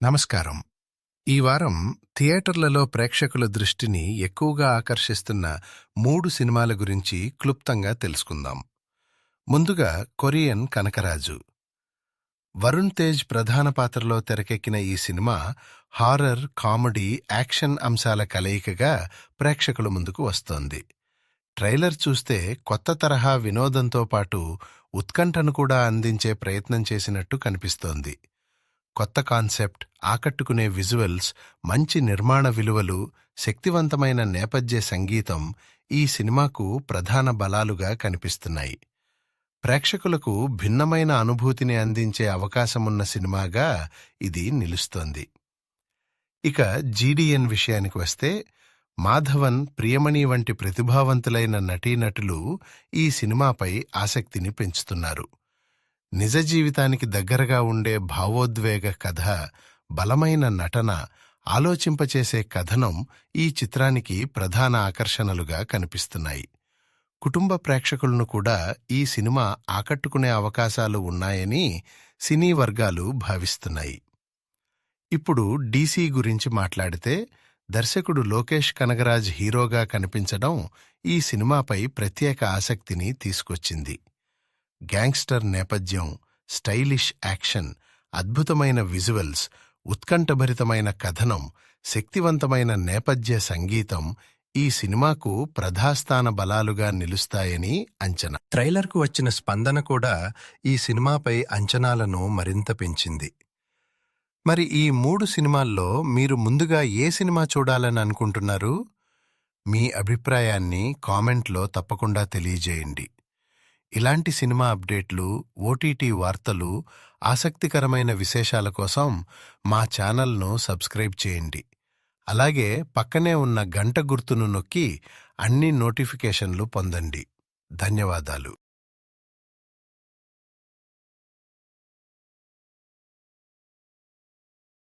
నమస్కారం. ఈ వారం థియేటర్లలో ప్రేక్షకుల దృష్టిని ఎక్కువగా ఆకర్షిస్తున్న 3 సినిమాల గురించి క్లుప్తంగా తెలుసుకుందాం. ముందుగా కొరియన్ కనకరాజు. వరుణ్ తేజ్ ప్రధాన పాత్రలో తెరకెక్కిన ఈ సినిమా హారర్, కామెడీ, యాక్షన్ అంశాల కలయికగా ప్రేక్షకుల ముందుకు వస్తోంది. ట్రైలర్ చూస్తే కొత్త తరహా వినోదంతో పాటు ఉత్కంఠను కూడా అందించే ప్రయత్నం చేసినట్టు కనిపిస్తోంది. కొత్త కాన్సెప్ట్, ఆకట్టుకునే విజువల్స్, మంచి నిర్మాణ విలువలు, శక్తివంతమైన నేపథ్య సంగీతం ఈ సినిమాకు ప్రధాన బలాలుగా కనిపిస్తున్నాయి. ప్రేక్షకులకు భిన్నమైన అనుభూతిని అందించే అవకాశమున్న సినిమాగా ఇది నిలుస్తోంది. ఇక జీడీఎన్ విషయానికి వస్తే మాధవన్, ప్రియమణి వంటి ప్రతిభావంతులైన నటీనటులు ఈ సినిమాపై ఆసక్తిని పెంచుతున్నారు. నిజ జీవితానికి దగ్గరగా ఉండే భావోద్వేగ కథ, బలమైన నటన, ఆలోచింపచేసే కథనం ఈ చిత్రానికి ప్రధాన ఆకర్షణలుగా కనిపిస్తున్నాయి. కుటుంబ ప్రేక్షకులను కూడా ఈ సినిమా ఆకట్టుకునే అవకాశాలు ఉన్నాయని సినీ వర్గాలు భావిస్తున్నాయి. ఇప్పుడు డీసీ గురించి మాట్లాడితే దర్శకుడు లోకేష్ కనగరాజ్ హీరోగా కనిపించడం ఈ సినిమాపై ప్రత్యేక ఆసక్తిని తీసుకొచ్చింది. గ్యాంగ్స్టర్ నేపథ్యం, స్టైలిష్ యాక్షన్, అద్భుతమైన విజువల్స్, ఉత్కంఠభరితమైన కథనం, శక్తివంతమైన నేపథ్య సంగీతం ఈ సినిమాకు ప్రధాస్థాన బలాలుగా నిలుస్తాయని అంచనా. ట్రైలర్కు వచ్చిన స్పందన కూడా ఈ సినిమాపై అంచనాలను మరింత పెంచింది. మరి ఈ 3 సినిమాల్లో మీరు ముందుగా ఏ సినిమా చూడాలని అనుకుంటున్నారు? మీ అభిప్రాయాన్ని కామెంట్లో తప్పకుండా తెలియజేయండి. ఇలాంటి సినిమా అప్డేట్లు, ఓటీటీ వార్తలు, ఆసక్తికరమైన విశేషాల కోసం మా ఛానల్ను సబ్స్క్రైబ్ చేయండి. అలాగే పక్కనే ఉన్న గంట గుర్తును నొక్కి అన్ని నోటిఫికేషన్లు పొందండి. ధన్యవాదాలు.